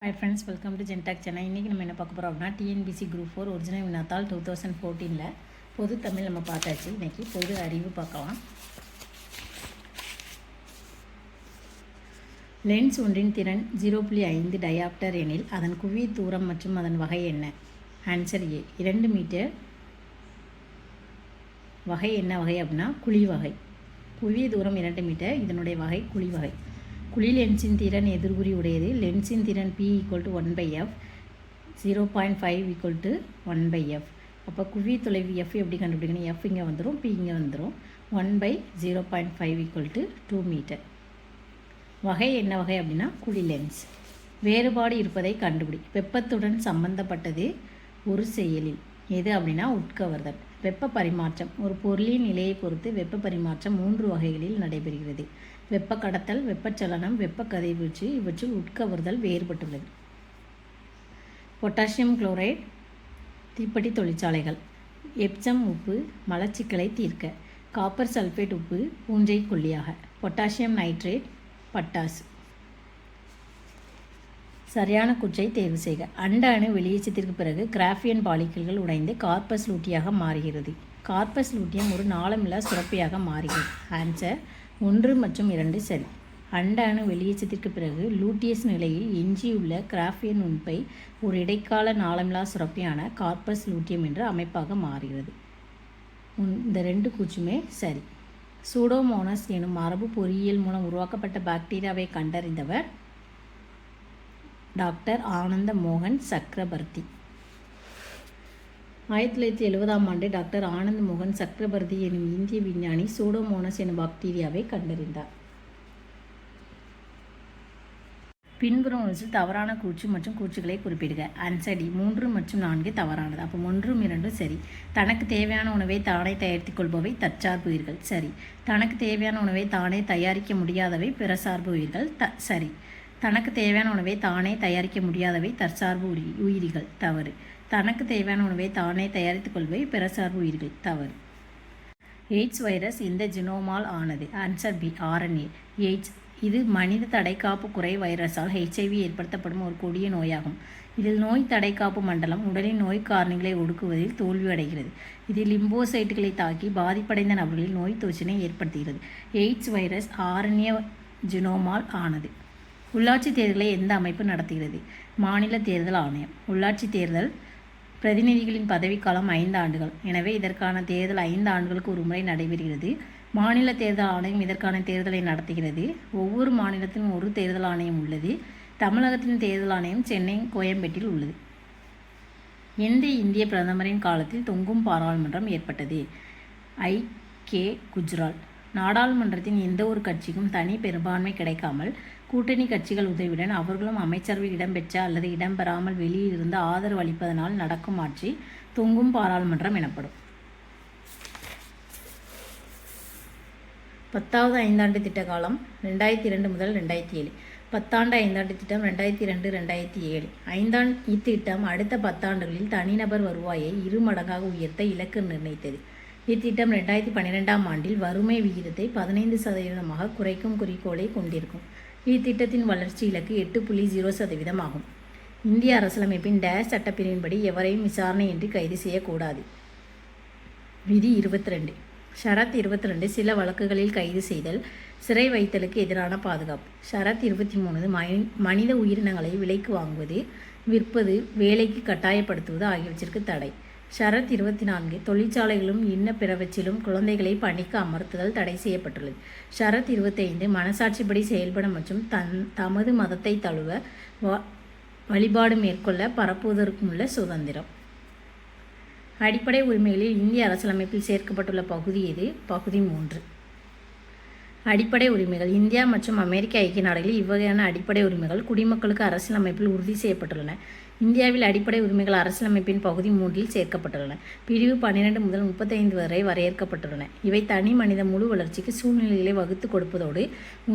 Hi friends, welcome to Gentak Chennai. இன்றைக்கி நம்ம என்ன பார்க்க போகிறோம் அப்படின்னா டிஎன்பிசி குரூப் 4 ஒரிஜினல் வினாத்தாள் 2014 பொது தமிழ் நம்ம பார்த்தாச்சு. இன்றைக்கி பொது அறிவு பார்க்கலாம். லென்ஸ் ஒன்றின் திறன் 0.5 டயாப்டர் எனில் அதன் குவி தூரம் மற்றும் அதன் வகை என்ன? Answer A 2 metre. வகை என்ன வகை அப்படின்னா குழி வகை. குவி தூரம் 2 மீட்டர், இதனுடைய வகை குழி வகை. குழி லென்ஸின் திறன் எதிர்குறி உடையது. லென்ஸின் திறன் P = 1/f, 0.5 = 1/f. அப்போ குவி தொலைவு F எப்படி கண்டுபிடிக்கணும்? F இங்கே வந்துடும், P இங்கே வந்துடும். 1/0.5 = 2 மீட்டர். வகை என்ன வகை அப்படின்னா குழி லென்ஸ். வேறுபாடு இருப்பதை கண்டுபிடி. வெப்பத்துடன் சம்பந்தப்பட்டது ஒரு செயலில் எது அப்படின்னா உட்கவர்தல். வெப்ப பரிமாற்றம். ஒரு பொருளின் நிலையை பொறுத்து வெப்ப பரிமாற்றம் 3 வகைகளில் நடைபெறுகிறது. வெப்ப கடத்தல், வெப்பச்சலனம், வெப்ப கதிர்வீச்சு. இவற்றில் உட்கவர்தல் வேறுபட்டுள்ளது. பொட்டாசியம் குளோரைடு தீப்பெட்டி தொழிற்சாலைகள். எப்சம் உப்பு மலச்சிக்கலை தீர்க்க. காப்பர் சல்ஃபேட் உப்பு பூஞ்சை கொல்லியாக. பொட்டாசியம் நைட்ரேட் பட்டாசு. சரியான குச்சை தேர்வு செய்க. அண்ட அணு வெளியேற்றத்திற்கு பிறகு கிராஃபியன் பாலிக்கல்கள் உடைந்து கார்பஸ் லூட்டியாக மாறுகிறது. கார்பஸ் லூட்டியம் ஒரு நாளமில்லா சுரப்பியாக மாறுகிறது. ஆன்சர் 1 மற்றும் 2 சரி. அண்ட அணு வெளியேற்றத்திற்கு பிறகு லூட்டியஸ் நிலையில் எஞ்சியுள்ள கிராஃபியன் உண்பை ஒரு இடைக்கால நாளமில்லா சுரப்பியான கார்பஸ் லூட்டியம் என்ற அமைப்பாக மாறுகிறது. இந்த 2 கூச்சுமே சரி. சூடோமோனஸ் எனும் மரபு பொறியியல் மூலம் உருவாக்கப்பட்ட பாக்டீரியாவை கண்டறிந்தவர் டாக்டர் ஆனந்த மோகன் சக்ரபர்த்தி. 1970 டாக்டர் ஆனந்த் மோகன் சக்ரபர்த்தி எனும் இந்திய விஞ்ஞானி சூடோமோனஸ் எனும் பாக்டீரியாவை கண்டறிந்தார். பின்வரும் ஒன்றில் தவறான கூற்று மற்றும் கூற்றுகளை குறிப்பிடுக. ஆன்சர் டி 3 மற்றும் 4 தவறானது. அப்போ 1 2 சரி. தனக்கு தேவையான உணவை தானே தயாரித்துக் கொள்பவை தற்சார்பு உயிர்கள் சரி. தனக்கு தேவையான உணவை தானே தயாரிக்க முடியாதவை பிறசார்பு உயிர்கள் சரி. தனக்கு தேவையான உணவை தானே தயாரிக்க முடியாதவை தற்சார்பு உயிரிகள் தவறு. தனக்கு தேவையான உணவை தானே தயாரித்துக் கொள்வை பிறசார்பு உயிர்கள் தவறு. எய்ட்ஸ் வைரஸ் இந்த ஜினோமால் ஆனது. Answer B RNA. எய்ட்ஸ் இது மனித தடைக்காப்பு குறை வைரஸால் HIV ஏற்படுத்தப்படும் ஒரு கொடிய நோயாகும். இதில் நோய் தடைக்காப்பு மண்டலம் உடலின் நோய் காரணிகளை ஒடுக்குவதில் தோல்வியடைகிறது. இது லிம்போசைட்டுகளை தாக்கி பாதிப்படைந்த நபர்களில் நோய் தொற்றினை ஏற்படுத்துகிறது. எய்ட்ஸ் வைரஸ் RNA ஜினோமால் ஆனது. உள்ளாட்சி தேர்தலை எந்த அமைப்பு நடத்துகிறது? மாநில தேர்தல் ஆணையம். உள்ளாட்சி தேர்தல் பிரதிநிதிகளின் பதவிக்காலம் 5 ஆண்டுகள். எனவே இதற்கான தேர்தல் 5 ஆண்டுகளுக்கு ஒரு முறை நடைபெறுகிறது. மாநில தேர்தல் ஆணையம் இதற்கான தேர்தலை நடத்துகிறது. ஒவ்வொரு மாநிலத்திலும் ஒரு தேர்தல் ஆணையம் உள்ளது. தமிழகத்தின் தேர்தல் ஆணையம் சென்னை கோயம்பேட்டில் உள்ளது. எந்த இந்திய பிரதமரின் காலத்தில் தொங்கும் பாராளுமன்றம் ஏற்பட்டது? I.K. குஜ்ரால். நாடாளுமன்றத்தின் எந்த ஒரு கட்சிக்கும் தனி பெரும்பான்மை கிடைக்காமல் கூட்டணி கட்சிகள் உதவியுடன் அவர்களும் அமைச்சரவையில் இடம்பெற்ற அல்லது இடம்பெறாமல் வெளியில் இருந்து ஆதரவு அளிப்பதனால் நடக்கும் ஆட்சி தொங்கும் பாராளுமன்றம் எனப்படும். 10வது ஐந்தாண்டு திட்ட காலம் 2002 முதல் 2007. 10ஆண்டு ஐந்தாண்டு திட்டம் 2002-2007. இத்திட்டம் அடுத்த 10 ஆண்டுகளில் தனிநபர் வருவாயை 2 மடங்காக உயர்த்த இலக்கு நிர்ணயித்தது. இத்திட்டம் 2012 ஆண்டில் வறுமை விகிதத்தை 15% குறைக்கும் குறிக்கோளை கொண்டிருக்கும். இத்திட்டத்தின் வளர்ச்சி இலக்கு 8.0% ஆகும். இந்திய அரசியலமைப்பின் டேஷ் சட்டப்பிரிவின்படி எவரையும் விசாரணையின்றி கைது செய்யக்கூடாது. விதி 22. ஷரத் 22 சில வழக்குகளில் கைது செய்தல், சிறை வைத்தலுக்கு எதிரான பாதுகாப்பு. ஷரத் 23 மனித உயிரினங்களை விலைக்கு வாங்குவது, விற்பது, வேலைக்கு கட்டாயப்படுத்துவது ஆகியவற்றிற்கு தடை. ஷரத் 24 தொழிற்சாலைகளும் இன்ன பிறவற்றிலும் குழந்தைகளை பணிக்கு அமர்த்துதல் தடை செய்யப்பட்டுள்ளது. ஷரத் 25 மனசாட்சிப்படி செயல்பட மற்றும் தமது மதத்தை தழுவ வழிபாடு மேற்கொள்ள பரப்புவதற்கும் உள்ள சுதந்திரம். அடிப்படை உரிமைகளில் இந்திய அரசியலமைப்பில் சேர்க்கப்பட்டுள்ள பகுதி எது? பகுதி 3. அடிப்படை உரிமைகள். இந்தியா மற்றும் அமெரிக்க ஐக்கிய நாடுகளில் இவ்வகையான அடிப்படை உரிமைகள் குடிமக்களுக்கு அரசியலமைப்பில் உறுதி செய்யப்பட்டுள்ளன. இந்தியாவில் அடிப்படை உரிமைகள் அரசியலமைப்பின் பகுதி 3இல் சேர்க்கப்பட்டுள்ளன. பிரிவு 12 முதல் 35 வரை வரையறுக்கப்பட்டுள்ளன. இவை தனி மனித முழு வளர்ச்சிக்கு சூழ்நிலைகளை வகுத்து கொடுப்பதோடு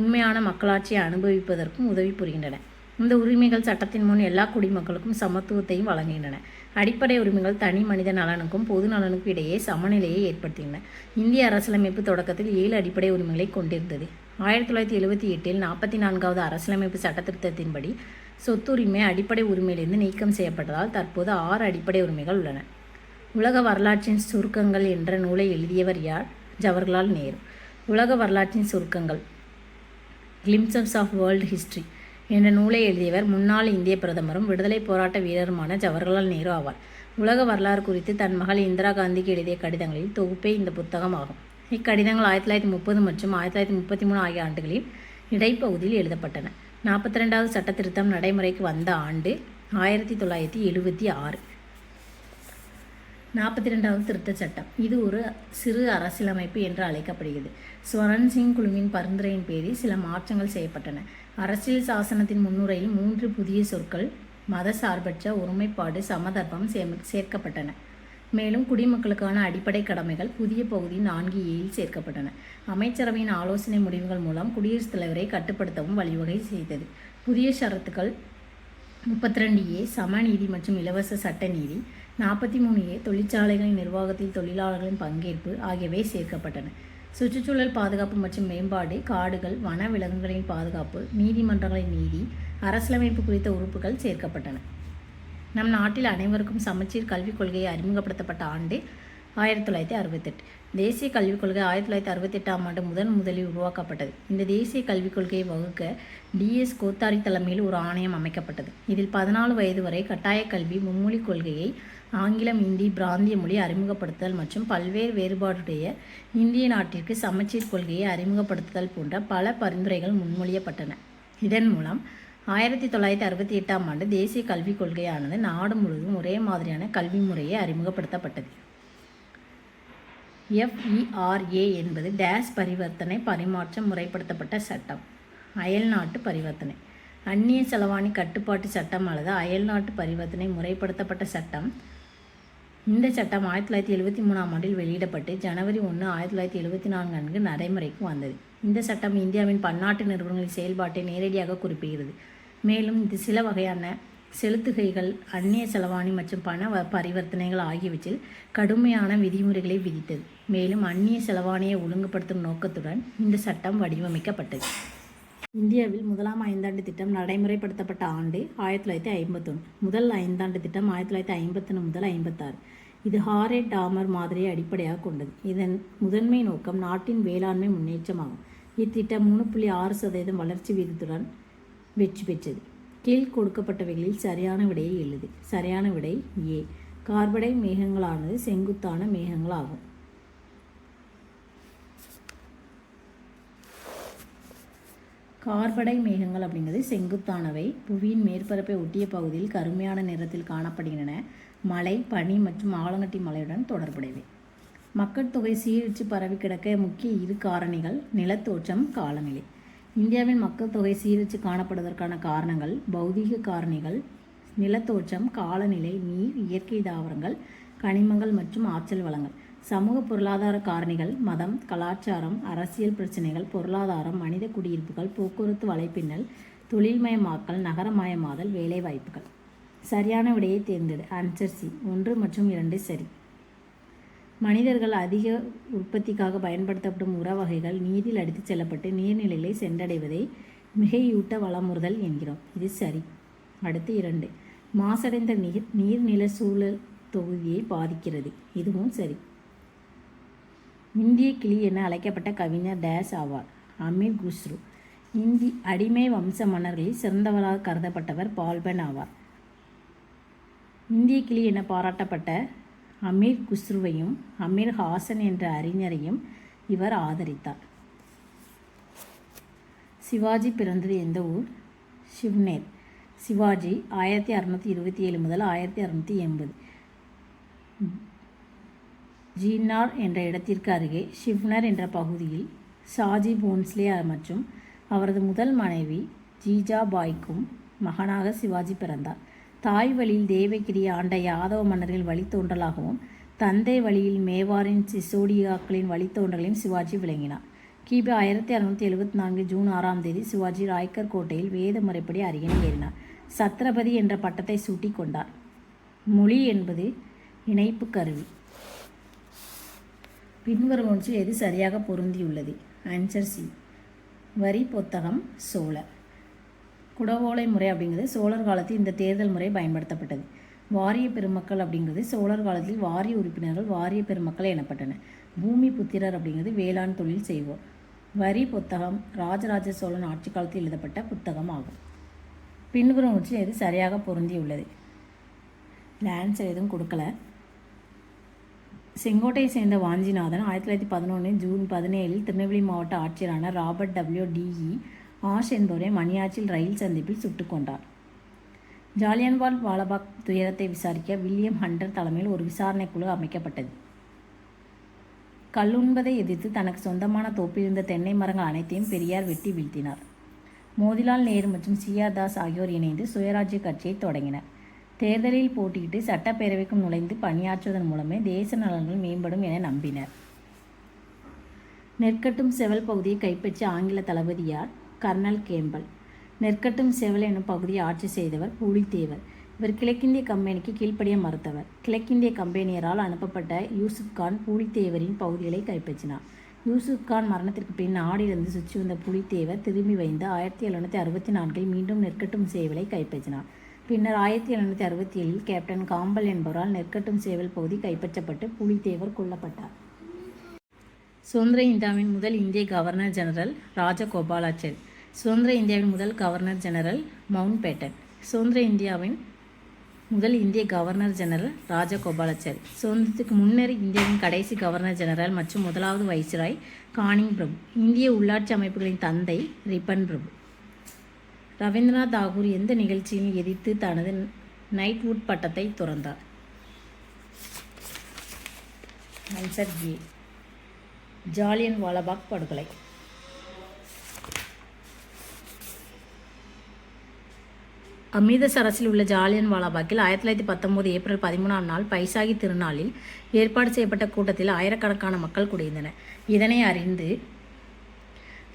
உண்மையான மக்களாட்சியை அனுபவிப்பதற்கும் உதவி புரிகின்றன. இந்த உரிமைகள் சட்டத்தின் முன் எல்லா குடிமக்களுக்கும் சமத்துவத்தையும் வழங்குகின்றன. அடிப்படை உரிமைகள் தனி மனித நலனுக்கும் பொது நலனுக்கும் இடையே சமநிலையை ஏற்படுத்துகின்றன. இந்திய அரசியலமைப்பு தொடக்கத்தில் 7 அடிப்படை உரிமைகளை கொண்டிருந்தது. 1978 44வது அரசியலமைப்பு சட்டத்திருத்தத்தின்படி சொத்துரிமை அடிப்படை உரிமையிலிருந்து நீக்கம் செய்யப்பட்டதால் தற்போது 6 அடிப்படை உரிமைகள் உள்ளன. உலக வரலாற்றின் சுருக்கங்கள் என்ற நூலை எழுதியவர் யார்? ஜவஹர்லால் நேரு. உலக வரலாற்றின் சுருக்கங்கள் கிளிம்சஸ் ஆஃப் வேர்ல்டு ஹிஸ்டரி என்ற நூலை எழுதியவர் முன்னாள் இந்திய பிரதமரும் விடுதலை போராட்ட வீரருமான ஜவஹர்லால் நேரு ஆவார். உலக வரலாறு குறித்து தன் மகள் இந்திரா காந்திக்கு எழுதிய கடிதங்களில் தொகுப்பே இந்த புத்தகம் ஆகும். இக்கடிதங்கள் 1930 மற்றும் 1933 ஆகிய ஆண்டுகளில் இடைப்பகுதியில் எழுதப்பட்டன. 42வது சட்ட திருத்தம் நடைமுறைக்கு வந்த ஆண்டு 1976. 42வது திருத்தச் சட்டம். இது ஒரு சிறு அரசியலமைப்பு என்று அழைக்கப்படுகிறது. ஸ்வரன் சிங் குழுவின் பரிந்துரையின் பேரில் சில மாற்றங்கள் செய்யப்பட்டன. அரசியல் சாசனத்தின் முன்னுரையில் 3 புதிய சொற்கள் மத சார்பற்ற, ஒருமைப்பாடு, சமதர்மம் சேர்க்கப்பட்டன. மேலும் குடிமக்களுக்கான அடிப்படை கடமைகள் புதிய பகுதி 4A சேர்க்கப்பட்டன. அமைச்சரவையின் ஆலோசனை முடிவுகள் மூலம் குடியரசுத் தலைவரை கட்டுப்படுத்தவும் வழிவகை செய்தது. புதிய ஷரத்துக்கள் 32A சமநீதி மற்றும் இலவச சட்ட நீதி, 43A தொழிற்சாலைகளின் நிர்வாகத்தில் தொழிலாளர்களின் பங்கேற்பு ஆகியவை சேர்க்கப்பட்டன. சுற்றுச்சூழல் பாதுகாப்பு மற்றும் மேம்பாடு, காடுகள், வன விலங்குகளின் பாதுகாப்பு, நீதிமன்றங்களின் நீதி, அரசியலமைப்பு குறித்த உறுப்புகள் சேர்க்கப்பட்டன. நம் நாட்டில் அனைவருக்கும் சமச்சீர் கல்விக் கொள்கையை அறிமுகப்படுத்தப்பட்ட ஆண்டு 1968. தேசிய கல்விக் கொள்கை 1968ஆம் ஆண்டு முதலில் உருவாக்கப்பட்டது. இந்த தேசிய கல்விக் கொள்கையை வகுக்க DS கோத்தாரி தலைமையில் ஒரு ஆணையம் அமைக்கப்பட்டது. இதில் 14 வயது வரை கட்டாய கல்வி, மும்மொழி கொள்கையை, ஆங்கிலம், இந்தி, பிராந்திய மொழி அறிமுகப்படுத்துதல் மற்றும் பல்வேறு வேறுபாடுடைய இந்திய நாட்டிற்கு சமச்சீர் கொள்கையை அறிமுகப்படுத்துதல் போன்ற பல பரிந்துரைகள் முன்மொழியப்பட்டன. இதன் மூலம் 1968ஆம் ஆண்டு தேசிய கல்விக் கொள்கையானது நாடு முழுவதும் ஒரே மாதிரியான கல்வி முறையை அறிமுகப்படுத்தப்பட்டது. FERA என்பது டேஸ் பரிவர்த்தனை பரிமாற்றம் முறைப்படுத்தப்பட்ட சட்டம். அயல்நாட்டு பரிவர்த்தனை அந்நிய செலவாணி கட்டுப்பாட்டு சட்டம் அல்லது அயல்நாட்டு பரிவர்த்தனை முறைப்படுத்தப்பட்ட சட்டம். இந்த சட்டம் 1973ஆம் ஆண்டில் வெளியிடப்பட்டு ஜனவரி 1, 1974 அன்று நடைமுறைக்கு வந்தது. இந்த சட்டம் இந்தியாவின் பன்னாட்டு நிறுவனங்களின் செயல்பாட்டை நேரடியாக குறிப்பிடுகிறது. மேலும் இது சில வகையான செலுத்துகைகள், அந்நிய செலவாணி மற்றும் பண பரிவர்த்தனைகள் ஆகியவற்றில் கடுமையான விதிமுறைகளை விதித்தது. மேலும் அந்நிய செலவாணியை ஒழுங்குபடுத்தும் நோக்கத்துடன் இந்த சட்டம் வடிவமைக்கப்பட்டது. இந்தியாவில் முதலாம் ஐந்தாண்டு திட்டம் நடைமுறைப்படுத்தப்பட்ட ஆண்டு 1951. முதல் ஐந்தாண்டு திட்டம் 1951 முதல் 56. இது ஹாரெட் டாமர் மாதிரியை அடிப்படையாக கொண்டது. இதன் முதன்மை நோக்கம் நாட்டின் வேளாண்மை முன்னேற்றமாகும். இத்திட்டம் 3.6% வளர்ச்சி வீதத்துடன் வெற்றி பெற்றது. கீழ் கொடுக்கப்பட்டவைகளில் சரியான விடையை எழுது. சரியான விடை A. கார்படை மேகங்களானது செங்குத்தான மேகங்களாகும். கார்படை மேகங்கள் அப்படிங்கிறது செங்குத்தானவை, புவியின் மேற்பரப்பை ஒட்டிய பகுதியில் கருமையான நிறத்தில் காணப்படுகின்றன. மலை, பனி மற்றும் ஆலங்கட்டி மலையுடன் தொடர்புடையவை. மக்கட்தொகை சீரழித்து பரவி கிடக்க முக்கிய 2 காரணிகள் நிலத்தோற்றம், காலநிலை. இந்தியாவின் மக்கள் தொகை சீரழித்து காணப்படுவதற்கான காரணங்கள் பௌதீக காரணிகள், நிலத்தோற்றம், காலநிலை, நீர், இயற்கை தாவரங்கள், கனிமங்கள் மற்றும் ஆற்றல் வளங்கள். சமூக பொருளாதார காரணிகள் மதம், கலாச்சாரம், அரசியல் பிரச்சனைகள், பொருளாதாரம், மனித குடியிருப்புகள், போக்குவரத்து வலைப்பின்னல், தொழில்மயமாக்கல், நகரமயமாதல், வேலைவாய்ப்புகள். சரியான விடையை தேர்ந்தெடு. Answer C. 1 மற்றும் 2 சரி. மனிதர்கள் அதிக உற்பத்திக்காக பயன்படுத்தப்படும் உர வகைகள் நீரில் அடித்துச் செல்லப்பட்டு நீர்நிலைகளை சென்றடைவதை மிகையூட்ட வளமுறுதல் என்கிறோம். இது சரி. அடுத்து 2. மாசடைந்த நீர்நில சூழல் தொகுதியை பாதிக்கிறது. இதுவும் சரி. இந்திய கிளி என அழைக்கப்பட்ட கவிஞர் டேஸ் ஆவார். அமீர் குஸ்ரு. அடிமை வம்ச மன்னர்களில் சிறந்தவராக கருதப்பட்டவர் பால்பன் ஆவார். இந்திய கிளி என பாராட்டப்பட்ட அமீர் குஸ்ருவையும் அமீர் ஹாசன் என்ற அறிஞரையும் இவர் ஆதரித்தார். சிவாஜி பிறந்தது எந்த ஊர்? ஷிவ்னேர். சிவாஜி 1627 முதல் 1680. ஜீனார் என்ற இடத்திற்கு அருகே ஷிவ்னர் என்ற பகுதியில் ஷாஜி போன்ஸ்லே மற்றும் அவரது முதல் மனைவி ஜீஜாபாய்க்கும் மகனாக சிவாஜி பிறந்தார். தாய் வழியில் தேவகிரியை ஆண்ட யாதவ மன்னர்களின் வழித்தோன்றலாகவும் தந்தை வழியில் மேவாரின் சிசோடியாக்களின் வழித்தோன்றலையும் சிவாஜி விளங்கினார். கிபி 1674 ஜூன் 6ஆம் தேதி சிவாஜி ராய்கர் கோட்டையில் வேத முறைப்படி அரியணை ஏறினார். சத்ரபதி என்ற பட்டத்தை சூட்டிக் கொண்டார். மொழி என்பது இணைப்பு கருவி. பின்வருவனவற்றில் எது சரியாக பொருந்தியுள்ளது? Answer C. வரி பொத்தகம், சோழர். குடவோலை முறை அப்படிங்கிறது சோழர் காலத்தில் இந்த தேர்தல் முறை பயன்படுத்தப்பட்டது. வாரிய பெருமக்கள் அப்படிங்கிறது சோழர் காலத்தில் வாரிய உறுப்பினர்கள் வாரிய பெருமக்கள் எனப்பட்டன. பூமி புத்திரர் அப்படிங்கிறது வேளாண் தொழில் செய்வோர். வரி புத்தகம் ராஜராஜ சோழன் ஆட்சி காலத்தில் எழுதப்பட்ட புத்தகம் ஆகும். பின்புறம் வச்சு எது சரியாக பொருந்தியுள்ளது. இல்லை ஆன்சர் எதுவும் கொடுக்கல. செங்கோட்டையை சேர்ந்த வாஞ்சிநாதன் 1911 ஜூன் 17 திருநெல்வேலி மாவட்ட ஆட்சியரான ராபர்ட் WDE ஆஷ் என்பவரை மணியாச்சில் ரயில் சந்திப்பில் சுட்டுக் கொண்டார். ஜாலியன்வால் வாலாபாக் துயரத்தை விசாரிக்க வில்லியம் ஹண்டர் தலைமையில் ஒரு விசாரணை குழு அமைக்கப்பட்டது. கல்லுண்பதை எதிர்த்து தனக்கு சொந்தமான தோப்பில் இருந்த தென்னை மரங்கள் அனைத்தையும் பெரியார் வெட்டி வீழ்த்தினார். மோதிலால் நேரு மற்றும் CR தாஸ் ஆகியோர் இணைந்து சுயராஜ்ய கட்சியை தொடங்கினர். தேர்தலில் போட்டியிட்டு சட்டப்பேரவைக்கும் நுழைந்து பணியாற்றுவதன் மூலமே தேச நலன்கள் மேம்படும் என நம்பினர். நெற்கட்டும் செவல் பகுதியை கைப்பற்றிய ஆங்கில தளபதி யார்? Kernel Campbell. நெற்கட்டும் செவல் எனும் பகுதியை ஆட்சி செய்தவர் பூலித்தேவர். இவர் கிழக்கிந்திய கம்பெனிக்கு கீழ்ப்படிய மறுத்தவர். கிழக்கிந்திய கம்பெனியரால் அனுப்பப்பட்ட யூசுப் கான் பூலித்தேவரின் பகுதிகளை கைப்பற்றினார். யூசுப் கான் மரணத்திற்கு பின் நாடிலிருந்து சுற்றி வந்த பூலித்தேவர் திரும்பி வைந்து 1764 மீண்டும் நெற்கட்டும் சேவலை கைப்பற்றினார். பின்னர் 1767 கேப்டன் காம்பல் என்பவரால் நெற்கட்டும் சேவல் பகுதி கைப்பற்றப்பட்டு பூலித்தேவர் கொல்லப்பட்டார். சுதந்திர இந்தியாவின் முதல் இந்திய கவர்னர் ஜெனரல் ராஜகோபாலாச்சாரி. சுதந்திர இந்தியாவின் முதல் கவர்னர் ஜெனரல் மவுண்ட் பேட்டன். சுதந்திர இந்தியாவின் முதல் இந்திய கவர்னர் ஜெனரல் ராஜகோபாலாச்சாரி. சுதந்திரத்துக்கு முன்னர் இந்தியாவின் கடைசி கவர்னர் ஜெனரல் மற்றும் முதலாவது வைஸ்ராய் கானிங் பிரபு. இந்திய உள்ளாட்சி அமைப்புகளின் தந்தை ரிப்பன் பிரபு. ரவீந்திரநாத் தாகூர் எந்த நிகழ்ச்சியில் எதிர்த்து தனது நைட்வுட் பட்டத்தை துறந்தார்? ஆன்சர் ஏ, ஜாலியன் வாலாபாக் படுகொலை. அமிர்தசரஸில் உள்ள ஜாலியன் வாலாபாக்கில் 1919 ஏப்ரல் 13ஆம் நாள் பைசாகி திருநாளில் ஏற்பாடு செய்யப்பட்ட கூட்டத்தில் ஆயிரக்கணக்கான மக்கள் கூடியிருந்தனர். இதனை அறிந்து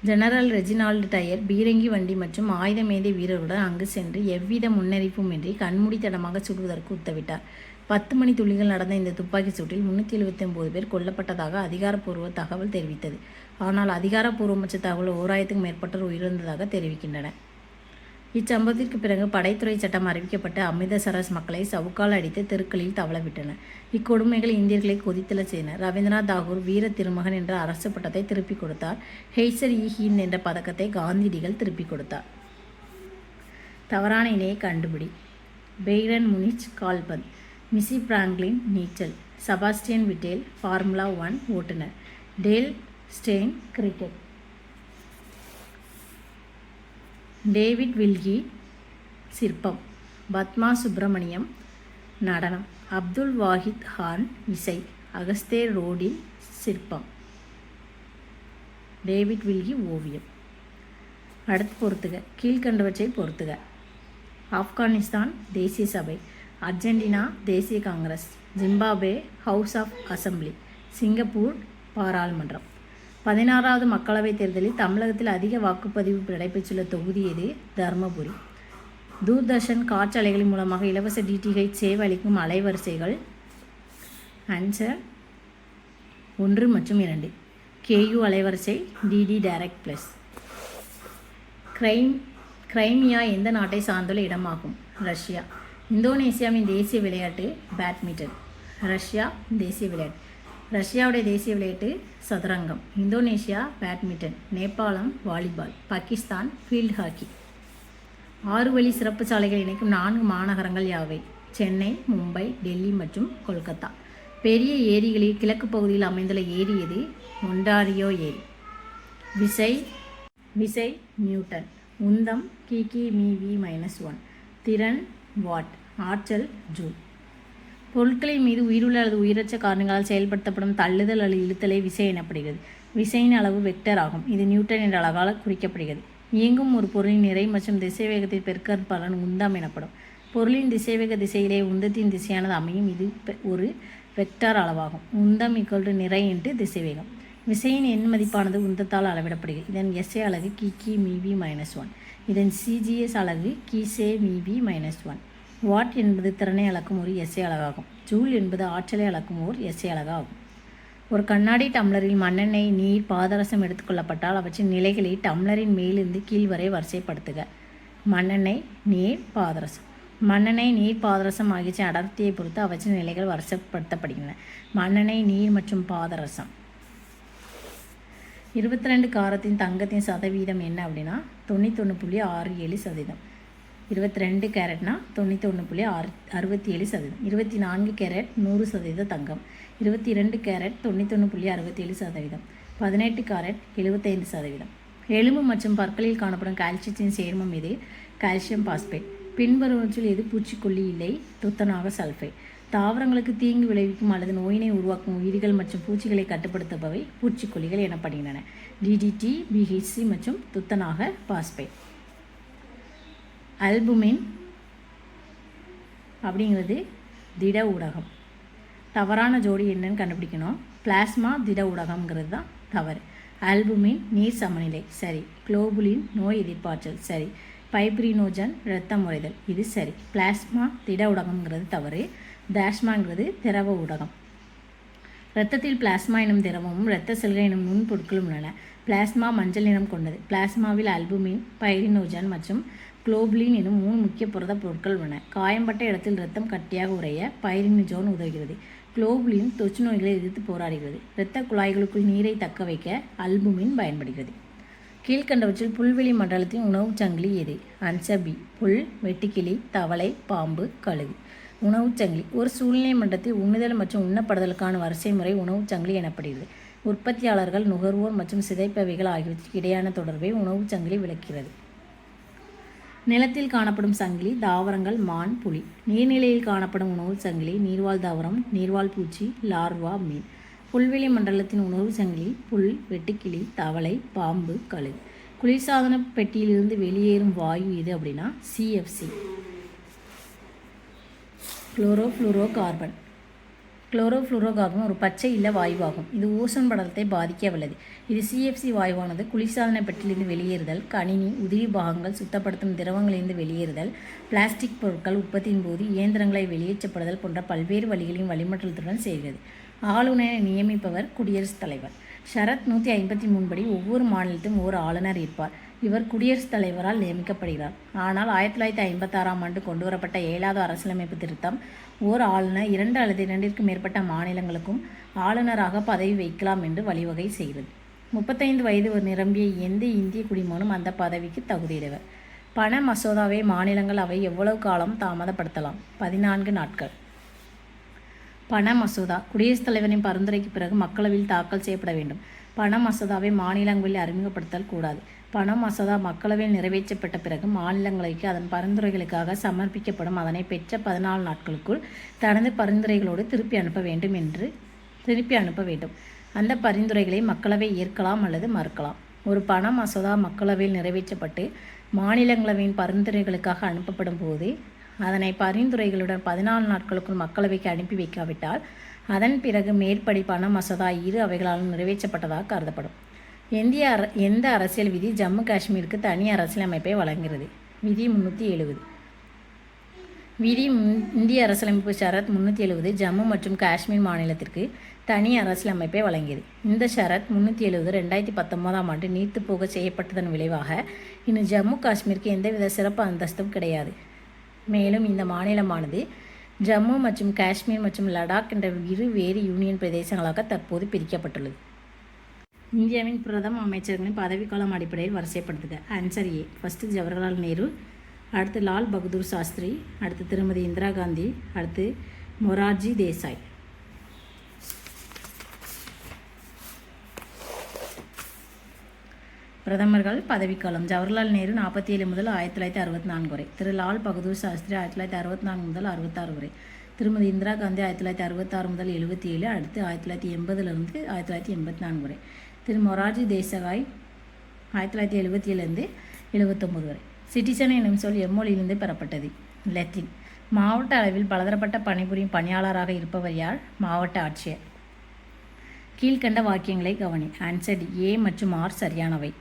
ஜெனரல் ரெஜினால்டு டயர் பீரங்கி வண்டி மற்றும் ஆயுதமேந்திய வீரருடன் அங்கு சென்று எவ்வித முன்னறிவிப்புமின்றி கண்மூடித்தனமாக சுடுவதற்கு உத்தரவிட்டார். 10 மணி துளிகள் நடந்த இந்த துப்பாக்கி சூட்டில் 379 பேர் கொல்லப்பட்டதாக அதிகாரப்பூர்வ தகவல் தெரிவித்தது. ஆனால் அதிகாரப்பூர்வமற்ற தகவல் 1000க்கும் மேற்பட்டோர் உயிரிழந்ததாக தெரிவிக்கின்றன. இச்சம்பவத்திற்கு பிறகு படைத்துறை சட்டம் அறிவிக்கப்பட்டு அமிர்தசரஸ் மக்களை சவுக்கால் அடித்து தெருக்களில் தவளவிட்டன. இக்கொடுமைகள் இந்தியர்களை கொதித்தல செய்தன. ரவீந்திரநாத் தாகூர் வீர திருமகன் என்ற அரசு பட்டத்தை திருப்பிக் கொடுத்தார். ஹெய்சர்-இ-ஹிந்த் என்ற பதக்கத்தை காந்தியடிகள் திருப்பிக் கொடுத்தார். தவறான இணையை கண்டுபிடி. பெய்ரன் முனிச் கால்பந்து. மிசி பிராங்க்லின் நீச்சல். செபாஸ்டியன் விட்டேல் ஃபார்முலா 1 ஓட்டுநர். Dale Steyn cricket. David Wilkie சிற்பம். பத்மா சுப்பிரமணியம் நடனம். அப்துல் வாஹித் ஹான் இசை. அகஸ்தேர் ரோடின் சிற்பம். டேவிட் வில்கி ஓவியம். அடுத்து பொறுத்துக. கீழ்கண்டவற்றை பொறுத்துக. ஆப்கானிஸ்தான் தேசிய சபை. அர்ஜென்டினா தேசிய காங்கிரஸ். Zimbabwe house of assembly. Singapore பாராளுமன்றம். 16வது மக்களவைத் தேர்தலில் தமிழகத்தில் அதிக வாக்குப்பதிவு நடைபெற்றுள்ள தொகுதி எது? தர்மபுரி. தூர்தர்ஷன் காற்றலைகளின் மூலமாக இலவச DTH சேவை அளிக்கும் அலைவரிசைகள். ஆன்சர் 1 மற்றும் 2. KU அலைவரிசை, DD டைரக்ட் ப்ளஸ். கிரைமியா எந்த நாட்டை சார்ந்துள்ள இடமாகும்? ரஷ்யா. இந்தோனேசியாவின் தேசிய விளையாட்டு பேட்மிண்டன். ரஷ்யா தேசிய விளையாட்டு. ரஷ்யாவுடைய தேசிய விளையாட்டு சதுரங்கம். Indonesia badminton. Nepal volleyball. Pakistan field hockey. 6 வழி சிறப்பு சாலைகள் இணைக்கும் 4 மாநகரங்கள் யாவை? சென்னை, மும்பை, டெல்லி மற்றும் கொல்கத்தா. பெரிய ஏரிகளில் கிழக்கு பகுதியில் அமைந்துள்ள ஏரி எது? ஒன்டாரியோ ஏரி. விசை நியூட்டன். உந்தம் kg-v-1. திறன் வாட். ஆற்றல் ஜூல். பொருட்களின் மீது உயிருள்ள அல்லது உயிரற்ற காரணங்களால் செயல்படுத்தப்படும் தள்ளுதல் அல்லது இழுத்தலை விசை எனப்படுகிறது. விசையின் அளவு வெக்டர் ஆகும். இது நியூட்டன் என்ற அலகால் குறிக்கப்படுகிறது. இயங்கும் ஒரு பொருளின் நிறை மற்றும் திசைவேகத்தை பெருக்கற் பலன் உந்தம் எனப்படும். பொருளின் திசைவேக திசையிலே உந்தத்தின் திசையானது அமையும். இது ஒரு வெக்டார் அளவாகும். உந்தம் = நிறை × திசைவேகம். விசையின் எண் மதிப்பானது உந்தத்தால் அளவிடப்படுகிறது. இதன் SI அலகு kg-v-1. இதன் CGS அலகு kg-v-1. வாட் என்பது திறனை அளக்கும் ஒரு SI அலகாகும். ஜூல் என்பது ஆற்றலை அளக்கும் ஓர் SI அலகாகும். ஒரு கண்ணாடி டம்ளரில் மண்ணெண்ணெய், நீர், பாதரசம் எடுத்துக்கொள்ளப்பட்டால் அவற்றின் நிலைகளை டம்ளரின் மேலிருந்து கீழ் வரை வரிசைப்படுத்துக. மண்ணெண்ணெய், நீர், பாதரசம். மண்ணெண்ணெய், நீர், பாதரசம் ஆகியவற்றின் அடர்த்தியை பொறுத்து அவற்றின் நிலைகள் வரிசைப்படுத்தப்படுகின்றன. மண்ணெண்ணெய், நீர் மற்றும் பாதரசம். 22 காரத்தின் தங்கத்தின் சதவீதம் என்ன அப்படின்னா 91.67%. 22 கேரட்னா 91.67%. 24 கேரட் 100% தங்கம். 22 கேரட் 91.67%. 18 கேரட் 75%. எலும்பு மற்றும் பற்களில் காணப்படும் கால்சியத்தின் சேர்மம் எது? Calcium phosphate. பின்வருவற்றில் எது பூச்சிக்கொல்லி இல்லை? துத்தநாக சல்ஃபேட். தாவரங்களுக்கு தீங்கு விளைவிக்கும் அல்லது நோயினை உருவாக்கும் உயிரிகள் மற்றும் பூச்சிகளை கட்டுப்படுத்துபவை பூச்சிக்கொல்லிகள் எனப்படுகின்றன. DDT, BHC மற்றும் துத்தநாக பாஸ்பேட். அல்புமின் அப்படிங்கிறது திட ஊடகம். தவறான ஜோடி என்னன்னு கண்டுபிடிக்கணும். பிளாஸ்மா திட ஊடகம்ங்கிறது தான் தவறு. அல்புமின் நீர் சமநிலை சரி. குளோபுலின் நோய் எதிர்ப்பாற்றல் சரி. பைப்ரினோஜன் இரத்தம் உறைதல் இது சரி. பிளாஸ்மா திட ஊடகம்ங்கிறது தவறு. பிளாஸ்மாங்கிறது திரவ ஊடகம். இரத்தத்தில் பிளாஸ்மா எனும் திரவமும் இரத்த செல்கள் எனும் நுண்பொருட்களும் உள்ளன. பிளாஸ்மா மஞ்சள் நிறம் கொண்டது. பிளாஸ்மாவில் அல்புமின், பைரினோஜன் மற்றும் குளோபுலின் எனும் 3 முக்கிய புரத பொருட்கள் உள்ளன. காயம்பட்ட இடத்தில் இரத்தம் கட்டியாக உறைய பைரினோஜன் உதவுகிறது. குளோபுலின் தொற்று நோய்களை எதிர்த்து போராடுகிறது. இரத்த குழாய்களுக்குள் நீரை தக்க வைக்க அல்புமின் பயன்படுகிறது. கீழ்கண்டவற்றில் புல்வெளி மண்டலத்தின் உணவுச் சங்கிலி எது? Answer B. புல், வெட்டுக்கிளி, தவளை, பாம்பு, கழுகு. உணவுச் சங்கிலி ஒரு சூழ்நிலை மண்டலத்தில் உண்ணுதல் மற்றும் உண்ணப்படுதலுக்கான வரிசை முறை உணவுச் சங்கிலி எனப்படுகிறது. உற்பத்தியாளர்கள், நுகர்வோர் மற்றும் சிதைப்பவைகள் ஆகியவற்றுக்கு இடையான தொடர்பை உணவுச் சங்கிலி விளக்குகிறது. நிலத்தில் காணப்படும் சங்கிலி தாவரங்கள், மான், புலி. நீர்நிலையில் காணப்படும் உணவுச் சங்கிலி நீர்வாழ் தாவரம், நீர்வாழ் பூச்சி, லார்வா, மீன். புல்வெளி மண்டலத்தின் உணவு சங்கிலி புல், வெட்டுக்கிளி, தவளை, பாம்பு, கழுகு. குளிர்சாதன பெட்டியிலிருந்து வெளியேறும் வாயு எது அப்படின்னா CFC. குளோரோஃப்ளூரோகார்பன். குளோரோஃப்ளூரோகார்பன் ஒரு பச்சை இல்ல வாயுவாகும். இது ஓசோன் படலத்தை பாதிக்க வல்லது. இது CFC வாயுவானது குளிர்சாதன பெட்டியிலிருந்து வெளியேறுதல், கணினி உதிரி பாகங்கள் சுத்தப்படுத்தும் திரவங்களிலிருந்து வெளியேறுதல், பிளாஸ்டிக் பொருட்கள் உற்பத்தியின் போது இயந்திரங்களை வெளியேற்றப்படுதல் போன்ற பல்வேறு வழிகளின் வளிமண்டலத்துடன் சேர்கிறது. ஆளுநரை நியமிப்பவர் குடியரசுத் தலைவர். ஷரத் 153 படி ஒவ்வொரு மாநிலத்திலும் ஒரு ஆளுநர் இருப்பார். இவர் குடியரசுத் தலைவரால் நியமிக்கப்படுகிறார். ஆனால் 1956ஆம் ஆண்டு கொண்டுவரப்பட்ட 7வது அரசியலமைப்பு திருத்தம் ஓர் ஆளுநர் 2 அல்லது 2ற்கு மேற்பட்ட மாநிலங்களுக்கும் ஆளுநராக பதவி வைக்கலாம் என்று வழிவகை செய்கிறது. 35 வயது நிரம்பிய எந்த இந்திய குடிமகனும் அந்த பதவிக்கு தகுதியுடையவர். பண மசோதாவை மாநிலங்கள் அவை எவ்வளவு காலம் தாமதப்படுத்தலாம்? 14 நாட்கள். பண மசோதா குடியரசுத் தலைவரின் பரிந்துரைக்கு பிறகு மக்களவையில் தாக்கல் செய்யப்பட வேண்டும். பண மசோதாவை மாநிலங்களில் அறிமுகப்படுத்தல் கூடாது. பண மசோதா மக்களவையில் நிறைவேற்றப்பட்ட பிறகு மாநிலங்களுக்கு அதன் பரிந்துரைகளுக்காக சமர்ப்பிக்கப்படும். அதனை பெற்ற 14 நாட்களுக்குள் தனது பரிந்துரைகளோடு திருப்பி அனுப்ப வேண்டும். அந்த பரிந்துரைகளை மக்களவை ஏற்கலாம் அல்லது மறுக்கலாம். ஒரு பண மசோதா மக்களவையில் நிறைவேற்றப்பட்டு மாநிலங்களவையின் பரிந்துரைகளுக்காக அனுப்பப்படும் போது அதனை பரிந்துரைகளுடன் 14 நாட்களுக்குள் மக்களவைக்கு அனுப்பி வைக்காவிட்டால் அதன் பிறகு மேற்படி பண மசோதா இரு அவைகளாலும் நிறைவேற்றப்பட்டதாக கருதப்படும். எந்த அரசியல் விதி ஜம்மு காஷ்மீருக்கு தனி அரசியலமைப்பை வழங்குகிறது? விதி 370. இந்திய அரசியலமைப்பு ஷரத் 370 ஜம்மு மற்றும் காஷ்மீர் மாநிலத்திற்கு தனி அரசியலமைப்பை வழங்கியது. இந்த ஷரத் 370 2019ஆம் ஆண்டு நீர்த்து போக செய்யப்பட்டதன் விளைவாக இன்னும் ஜம்மு காஷ்மீருக்கு எந்தவித சிறப்பு அந்தஸ்தும் கிடையாது. மேலும் இந்த மாநிலமானது ஜம்மு மற்றும் காஷ்மீர் மற்றும் லடாக் என்ற வேறு யூனியன் பிரதேசங்களாக தற்போது பிரிக்கப்பட்டுள்ளது. இந்தியாவின் பிரதம அமைச்சர்களின் பதவிக்காலம் அடிப்படையில் வரிசைப்படுத்துக. Answer A. First Jawaharlal Nehru, அடுத்து லால் பகதூர் சாஸ்திரி, அடுத்து திருமதி இந்திரா காந்தி, அடுத்து மொரார்ஜி தேசாய். பிரதமர்கள் பதவிக்காலம் ஜவஹர்லால் நேரு 47 முதல் 1964 வரை, திரு லால் பகதூர் சாஸ்திரி 1964 முதல் 66 வரை, திருமதி இந்திரா காந்தி 1966 முதல் 77, அடுத்து 1980 1984 வரை, திரு மொரார்ஜி தேசாய் 1977 79 வரை. சிட்டிசன் எனும் சொல் எம்மொழியிலிருந்து பெறப்பட்டது? லத்தீன். மாவட்ட அளவில் பலதரப்பட்ட பணிபுரியும் பணியாளராக இருப்பவர் யார்? மாவட்ட ஆட்சியர். கீழ்கண்ட வாக்கியங்களை கவனி. ஆன்சர் ஏ மற்றும் ஆர் சரியானவை.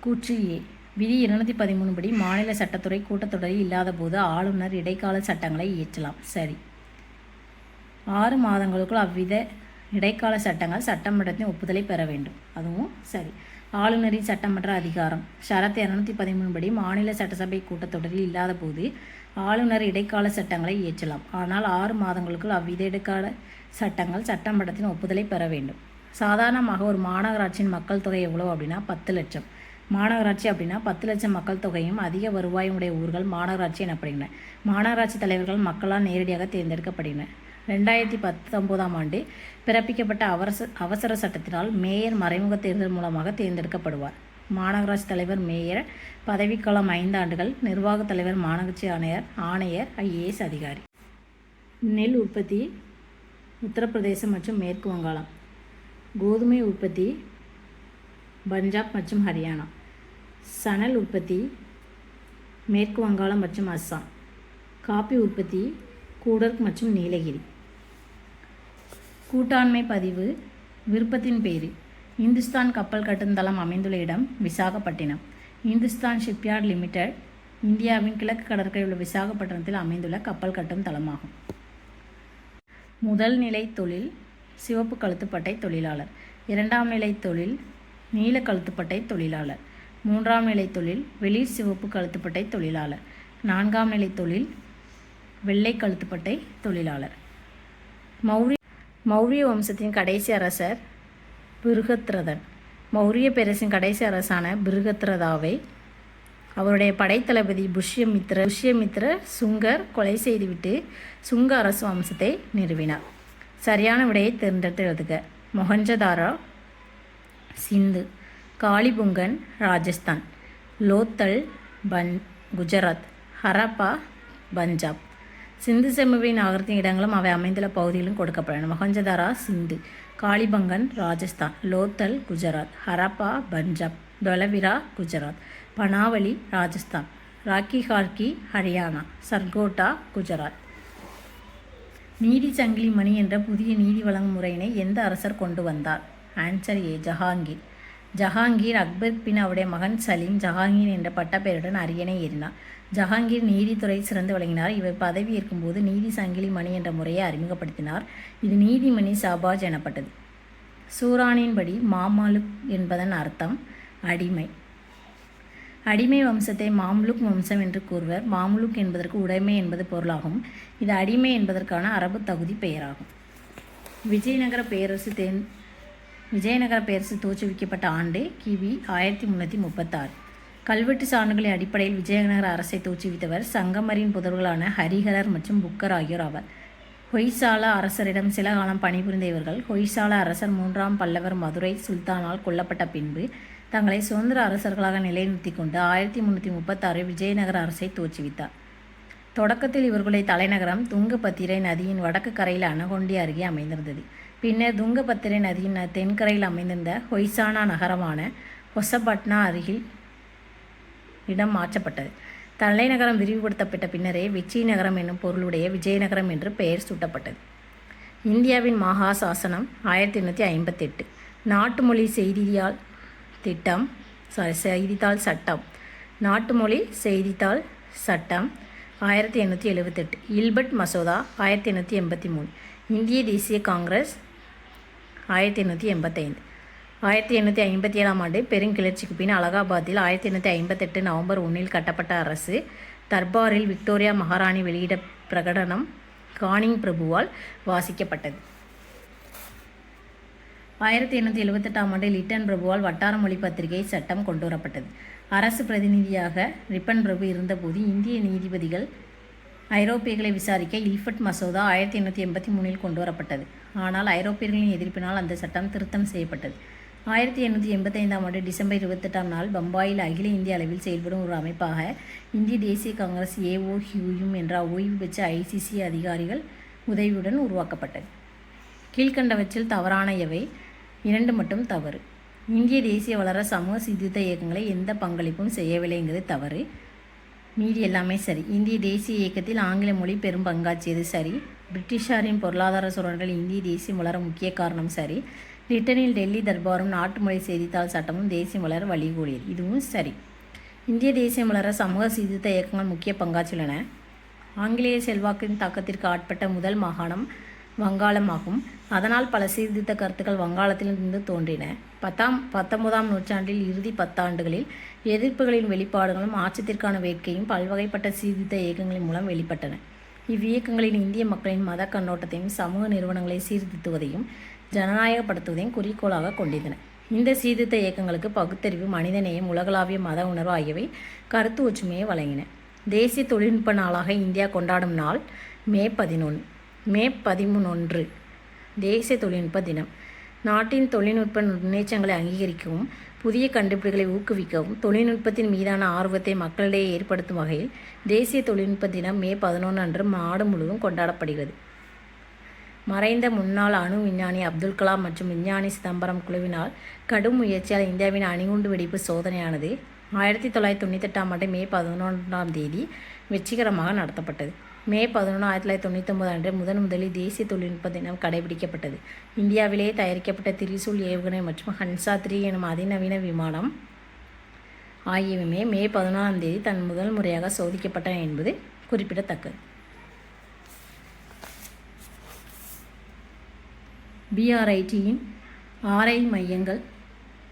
கூற்று ஏ. விதி 213 படி மாநில சட்டத்துறை கூட்டத்தொடரில் இல்லாத போது ஆளுநர் இடைக்கால சட்டங்களை இயற்றலாம். சரி. 6 மாதங்களுக்குள் அவ்வித இடைக்கால சட்டங்கள் சட்டமன்றத்தின் ஒப்புதலை பெற வேண்டும். அதுவும் சரி. ஆளுநரின் சட்டமன்ற அதிகாரம். ஷரத் 213 படி மாநில சட்டசபை கூட்டத்தொடரில் இல்லாத போது ஆளுநர் இடைக்கால சட்டங்களை இயற்றலாம். ஆனால் 6 மாதங்களுக்குள் அவ்வித இடைக்கால சட்டங்கள் சட்டமன்றத்தின் ஒப்புதலை பெற வேண்டும். சாதாரணமாக ஒரு மாநகராட்சியின் மக்கள் தொகை எவ்வளோ அப்படின்னா 10 லட்சம். மாநகராட்சி அப்படின்னா 10 லட்சம் மக்கள் தொகையும் அதிக வருவாயும் உடைய ஊர்கள் மாநகராட்சி எனப்படுகின்றன. மாநகராட்சி தலைவர்கள் மக்களால் நேரடியாக தேர்ந்தெடுக்கப்படுகின்றனர். 2019ஆம் ஆண்டு பிறப்பிக்கப்பட்ட அவசர சட்டத்தினால் மேயர் மறைமுக தேர்தல் மூலமாக தேர்ந்தெடுக்கப்படுவார். மாநகராட்சி தலைவர் மேயர், பதவிக்காலம் 5 ஆண்டுகள். நிர்வாகத் தலைவர் மாநகராட்சி ஆணையர் IAS அதிகாரி. நெல் உற்பத்தி உத்தரப்பிரதேசம் மற்றும் மேற்கு வங்காளம். கோதுமை உற்பத்தி பஞ்சாப் மற்றும் ஹரியானா. சணல் உற்பத்தி மேற்கு வங்காளம் மற்றும் அஸ்ஸாம். காபி உற்பத்தி கூடர்க் மற்றும் நீலகிரி. கூட்டாண்மை பதிவு விருப்பத்தின் பேர். இந்துஸ்தான் கப்பல் கட்டும் தளம் அமைந்துள்ள இடம் விசாகப்பட்டினம். இந்துஸ்தான் ஷிப்யார்ட் லிமிடெட் இந்தியாவின் கிழக்கு கடற்கரை உள்ள விசாகப்பட்டினத்தில் அமைந்துள்ள கப்பல் கட்டும் தளமாகும். முதல் நிலை தொழில் சிவப்பு கழுத்துப்பட்டை தொழிலாளர். 2ஆம் நிலை தொழில் நீல கழுத்துப்பட்டை தொழிலாளர். 3ஆம் நிலை தொழில் வெளிர் சிவப்பு கழுத்துப்பட்டை தொழிலாளர். 4ஆம் நிலை தொழில் வெள்ளை கழுத்துப்பட்டை தொழிலாளர். மௌரிய வம்சத்தின் கடைசி அரசர் பிருகத்ரதன். மௌரிய பேரரசின் கடைசி அரசான பிருகத்ரதாவை அவருடைய படைத்தளபதி புஷ்யமித்ர சுங்கர் கொலை செய்துவிட்டு சுங்க அரசு வம்சத்தை நிறுவினார். சரியான விடையை தேர்ந்தெடுத்து எழுதுக. மொஹஞ்சதாரோ சிந்து. காளிபுங்கன் ராஜஸ்தான். லோத்தல் குஜராத். ஹரப்பா பஞ்சாப். சிந்து சமவெளி நகரத்தின் இடங்களும் அவை அமைந்துள்ள பகுதிகளும் கொடுக்கப்பட்டன. மொஹஞ்சதாரா சிந்து, காளிபங்கன் ராஜஸ்தான், லோத்தல் குஜராத், ஹரப்பா பஞ்சாப், தொலவிரா குஜராத், பனாவலி ராஜஸ்தான், ராக்கி ஹரியானா, சர்கோட்டா குஜராத். நீதி சங்கிலி மணி என்ற புதிய நீதி வழங்கும் முறையினை எந்த அரசர் கொண்டு வந்தார்? Answer A, Jahangir. ஜஹாங்கீர் அக்பர் பின் அவருடைய மகன் சலீம் ஜஹாங்கீர் என்ற பட்டப்பெயருடன் அரியணை ஏறினார். ஜஹாங்கீர் நீதித்துறை சிறந்து விளங்கினார். இவர் பதவி ஏற்கும்போது நீதி சங்கிலி மணி என்ற முறையை அறிமுகப்படுத்தினார். இது நீதிமணி சாபாஜ் எனப்பட்டது. சூரானின்படி மாமலுக் என்பதன் அர்த்தம் அடிமை. அடிமை வம்சத்தை மாம்லுக் வம்சம் என்று கூறுவர். மாம்லுக் என்பதற்கு உடைமை என்பது பொருளாகும். இது அடிமை என்பதற்கான அரபு தகுதி பெயராகும். விஜயநகர பேரரசு தோற்றுவிக்கப்பட்ட ஆண்டு கிபி 1336. கல்வெட்டு சான்றுகளின் அடிப்படையில் விஜயநகர அரசை தோற்றுவித்தவர் சங்கமரின் புதல்வர்களான ஹரிஹரர் மற்றும் புக்கர் ஆகியோர் ஆவர். ஹொய்சாலா அரசரிடம் சில காலம் பணிபுரிந்த இவர்கள் ஹொய்சாலா அரசர் 3ஆம் பல்லவர் மதுரை சுல்தானால் கொல்லப்பட்ட பின்பு தங்களை சுதந்திர அரசர்களாக நிலைநிறுத்தி கொண்டு 1336 விஜயநகர அரசை தோற்றுவித்தார். தொடக்கத்தில் இவர்களுடைய தலைநகரம் துங்கபத்திரை நதியின் வடக்கு கரையில் அனகொண்டி அருகே அமைந்திருந்தது. பின்னர் துங்கபத்திரை நதியின் தென்கரையில் அமைந்திருந்த ஹொய்சானா நகரமான ஹொசபட்னா அருகில் இடம் மாற்றப்பட்டது. தலைநகரம் விரிவுபடுத்தப்பட்ட பின்னரே வெற்றி நகரம் என்னும் பொருளுடைய விஜயநகரம் என்று பெயர் சூட்டப்பட்டது. இந்தியாவின் மகா சாசனம் 1858. நாட்டு மொழி செய்தித்தாள் சட்டம். நாட்டு மொழி செய்தித்தாள் சட்டம் 1878. இல்பர்ட் மசோதா 1883. இந்திய தேசிய காங்கிரஸ் 1885. 1857ஆம் ஆண்டு பெருங்கிளர்ச்சிக்கு பின் அலகாபாத்தில் 1858 நவம்பர் 1 கட்டப்பட்ட அரசு தர்பாரில் விக்டோரியா மகாராணி வெளியிட பிரகடனம் கானிங் பிரபுவால் வாசிக்கப்பட்டது. 1878ஆம் ஆண்டு லிட்டன் பிரபுவால் வட்டார மொழி பத்திரிகை சட்டம் கொண்டுவரப்பட்டது. அரசு பிரதிநிதியாக ரிப்பன் பிரபு இருந்தபோது இந்திய நீதிபதிகள் ஐரோப்பியர்களை விசாரிக்க இல்பர்ட் மசோதா 1883 கொண்டுவரப்பட்டது. ஆனால் ஐரோப்பியர்களின் எதிர்ப்பினால் அந்த சட்டம் திருத்தம் செய்யப்பட்டது. 1885ஆம் ஆண்டு டிசம்பர் 28ஆம் நாள் பம்பாயில் அகில இந்திய அளவில் செயல்படும் ஒரு அமைப்பாக இந்திய தேசிய காங்கிரஸ் AOHUM என்ற ஓய்வு பெற்ற ICC அதிகாரிகள் உதவியுடன் உருவாக்கப்பட்டது. கீழ்கண்டவற்றில் தவறான எவை? 2 மட்டும் தவறு. இந்திய தேசிய வளர சமூக சீர்திருத்த இயக்கங்களை எந்த பங்களிப்பும் செய்யவில்லைங்கிறது தவறு. மீதி எல்லாமே சரி. இந்திய தேசிய இயக்கத்தில் ஆங்கில மொழி பெரும் பங்காற்றியது சரி. பிரிட்டிஷாரின் பொருளாதார சுரண்டல் இந்திய தேசியம் வளர முக்கிய காரணம் சரி. லிட்டனில் டெல்லி தர்பாரும் நாட்டு மொழி செய்தித்தாள் சட்டமும் தேசியம் வளர வழிகோலியது, இதுவும் சரி. இந்திய தேசியம் வளர சமூக சீர்திருத்த இயக்கங்கள் முக்கிய பங்காற்றியுள்ளன. ஆங்கிலேய செல்வாக்கின் தாக்கத்திற்கு ஆட்பட்ட முதல் மாகாணம் வங்காளமாகும். அதனால் பல சீர்திருத்த கருத்துக்கள் வங்காளத்திலிருந்து தோன்றின. 19ஆம் நூற்றாண்டில் இறுதி பத்தாண்டுகளில் எதிர்ப்புகளின் வெளிப்பாடுகளும் ஆட்சித்திற்கான வேட்கையும் பல்வகைப்பட்ட சீர்திருத்த இயக்கங்களின் மூலம் வெளிப்பட்டன. இவ்வியக்கங்களின் இந்திய மக்களின் மத கண்ணோட்டத்தையும் சமூக நிறுவனங்களை சீர்திருத்துவதையும் ஜனநாயகப்படுத்துவதையும் குறிக்கோளாக கொண்டிருந்தன. இந்த சீர்திருத்த இயக்கங்களுக்கு பகுத்தறிவு, மனிதநேயம், உலகளாவிய மத உணர்வு ஆகியவை கருத்து ஒற்றுமையை வழங்கின. தேசிய தொழில்நுட்ப நாளாக இந்தியா கொண்டாடும் நாள் மே 11 தேசிய தொழில்நுட்ப தினம். நாட்டின் தொழில்நுட்ப முன்னேற்றங்களை அங்கீகரிக்கவும், புதிய கண்டுபிடிப்புகளை ஊக்குவிக்கவும், தொழில்நுட்பத்தின் மீதான ஆர்வத்தை மக்களிடையே ஏற்படுத்தும் வகையில் தேசிய தொழில்நுட்ப தினம் மே 11 அன்று நாடு முழுவதும் கொண்டாடப்படுகிறது. மறைந்த முன்னாள் அணு விஞ்ஞானி அப்துல் கலாம் மற்றும் விஞ்ஞானி சிதம்பரம் குழுவினால் கடும் முயற்சியால் இந்தியாவின் அணுகுண்டு வெடிப்பு சோதனையானது 1998ஆம் ஆண்டு மே 11ஆம் தேதி வெற்றிகரமாக நடத்தப்பட்டது. மே 11, 1999 அன்று முதலில் தேசிய தொழில்நுட்ப தினம் கடைபிடிக்கப்பட்டது. இந்தியாவிலேயே தயாரிக்கப்பட்ட திரிசூல் ஏவுகணை மற்றும் ஹன்சா 3 எனும் அதிநவீன விமானம் ஆகியவையுமே மே 11ஆம் தேதி முதல் முறையாக சோதிக்கப்பட்டன என்பது குறிப்பிடத்தக்கது. BRITயின் ஆர்ஐ மையங்கள்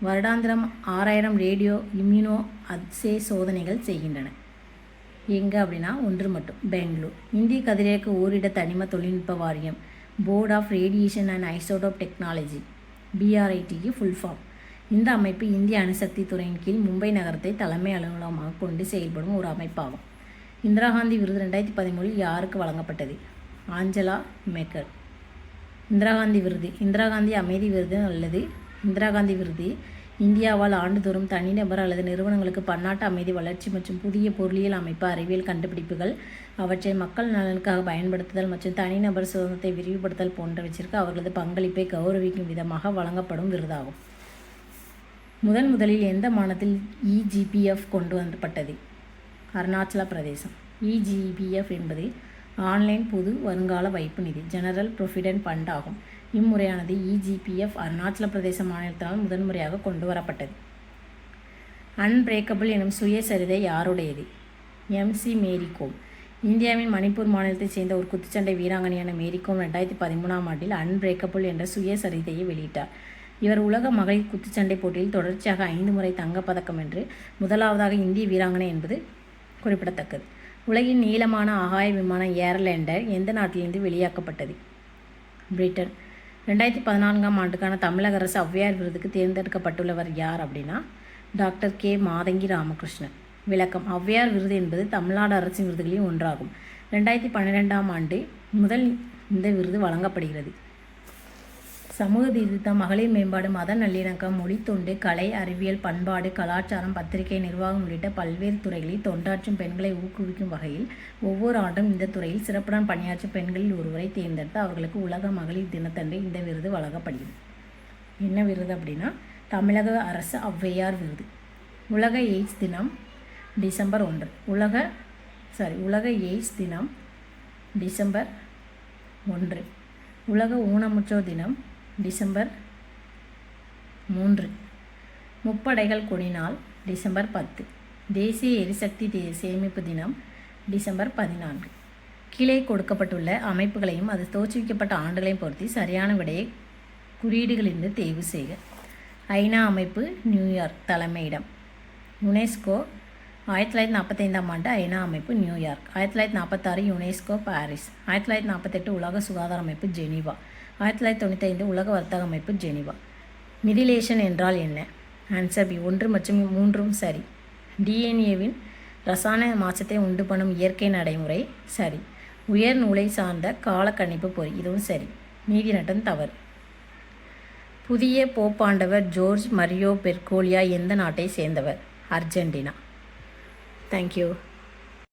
வருடாந்திரம் 6000 ரேடியோ இம்யூனோ அஸ்ஸே சோதனைகள் செய்கின்றன. எங்கே அப்படின்னா ஒன்று மட்டும், பெங்களூர். இந்திய கதிரியக்க ஓரிட தனிம தொழில்நுட்ப வாரியம், board of radiation and isotope technology, BRITக்கு ஃபுல் ஃபார்ம். இந்த அமைப்பு இந்திய அணுசக்தி துறையின் கீழ் மும்பை நகரத்தை தலைமை அலுவலகமாக கொண்டு செயல்படும் ஒரு அமைப்பாகும். இந்திரா காந்தி விருது 2013 யாருக்கு வழங்கப்பட்டது? Angela megger. இந்திரா காந்தி அமைதி விருது அல்லது இந்திரா காந்தி விருது இந்தியாவால் ஆண்டுதோறும் தனிநபர் அல்லது நிறுவனங்களுக்கு பன்னாட்டு அமைதி, வளர்ச்சி மற்றும் புதிய பொருளியல் அமைப்பு, அறிவியல் கண்டுபிடிப்புகள், அவற்றை மக்கள் நலனுக்காக பயன்படுத்துதல் மற்றும் தனிநபர் சுதந்திரத்தை விரிவுபடுத்தல் போன்றவற்றிற்கு அவர்களது பங்களிப்பை கௌரவிக்கும் விதமாக வழங்கப்படும் விருதாகும். முதலில் எந்த மாநிலத்தில் EGPF கொண்டு வரப்பட்டது? அருணாச்சல பிரதேசம். EGPF என்பது ஆன்லைன் பொது வருங்கால வைப்பு நிதி, ஜெனரல் ப்ரொவிடென்ட் ஃபண்ட் ஆகும். இம்முறையானது EGPF அருணாச்சல பிரதேச மாநிலத்தினால் முதன்முறையாக கொண்டு வரப்பட்டது. அன்பிரேக்கபிள் எனும் சுயசரிதை யாருடையது? MC மேரிகோம். இந்தியாவின் மணிப்பூர் மாநிலத்தைச் சேர்ந்த ஒரு குத்துச்சண்டை வீராங்கனையான மேரிகோம் 2013ஆம் ஆண்டில் அன்பிரேக்கபிள் என்ற சுயசரிதையை வெளியிட்டார். இவர் உலக மகளிர் குத்துச்சண்டை போட்டியில் தொடர்ச்சியாக 5 முறை தங்கப்பதக்கம் வென்று முதலாவதாக இந்திய வீராங்கனை என்பது குறிப்பிடத்தக்கது. உலகின் நீளமான ஆகாய விமானம் ஏர்லேண்டர் எந்த நாட்டிலிருந்து வெளியாக்கப்பட்டது? பிரிட்டன். 2014ஆம் ஆண்டுக்கான தமிழக அரசு ஔவையார் விருதுக்கு தேர்ந்தெடுக்கப்பட்டுள்ளவர் யார் அப்படின்னா டாக்டர் K. மாதங்கி ராமகிருஷ்ணன். விளக்கம்: ஔவையார் விருது என்பது தமிழ்நாடு அரசின் விருதுகளில் ஒன்றாகும். 2012ஆம் ஆண்டு முதல் இந்த விருது வழங்கப்படுகிறது. சமூக சீர்திருத்தம், மகளிர் மேம்பாடு, மத நல்லிணக்கம், மொழித்தொண்டு, கலை, அறிவியல், பண்பாடு, கலாச்சாரம், பத்திரிகை நிர்வாகம் உள்ளிட்ட பல்வேறு துறைகளில் தொண்டாற்றும் பெண்களை ஊக்குவிக்கும் வகையில் ஒவ்வொரு ஆண்டும் இந்த துறையில் சிறப்புடன் பணியாற்றும் பெண்களில் ஒருவரை தேர்ந்தெடுத்து அவர்களுக்கு உலக மகளிர் தினத்தன்று இந்த விருது வழங்கப்படுகிறது. என்ன விருது அப்படின்னா தமிழக அரசு ஔவையார் விருது. உலக எய்ட்ஸ் தினம் டிசம்பர் 1. உலக எய்ட்ஸ் தினம் டிசம்பர் 1. உலக ஊனமுற்றோர் தினம் டிசம்பர் 3. முப்படைகள் கொடி நாள் டிசம்பர் 10. தேசிய எரிசக்தி சேமிப்பு தினம் டிசம்பர் 14. கீழே கொடுக்கப்பட்டுள்ள அமைப்புகளையும் அது தோற்றுவிக்கப்பட்ட ஆண்டுகளையும் பொறுத்து சரியான விடையை குறியீடுகளிலிருந்து தேர்வு செய்க. ஐநா அமைப்பு நியூயார்க் தலைமையிடம். யுனெஸ்கோ 1945ஆம் ஆண்டு ஐநா அமைப்பு நியூயார்க். 1946 UNESCO Paris. 1948 உலக சுகாதார அமைப்பு ஜெனீவா. 1995 உலக வர்த்தக அமைப்பு ஜெனீவா. மிதிலேஷன் என்றால் என்ன? Answer B. 1 மற்றும் 3 சரி. டிஎன்ஏவின் ரசாயன மாற்றத்தை உண்டு பண்ணும் இயற்கை நடைமுறை சரி. உயர் நூலை சார்ந்த கால கணிப்பு பொறி இதுவும் சரி. நீதி நட்டம் தவறு. புதிய போப்பாண்டவர் ஜோர்ஜ் மரியோ பெர்கோலியா எந்த நாட்டை சேர்ந்தவர்? அர்ஜென்டினா. தேங்க்யூ.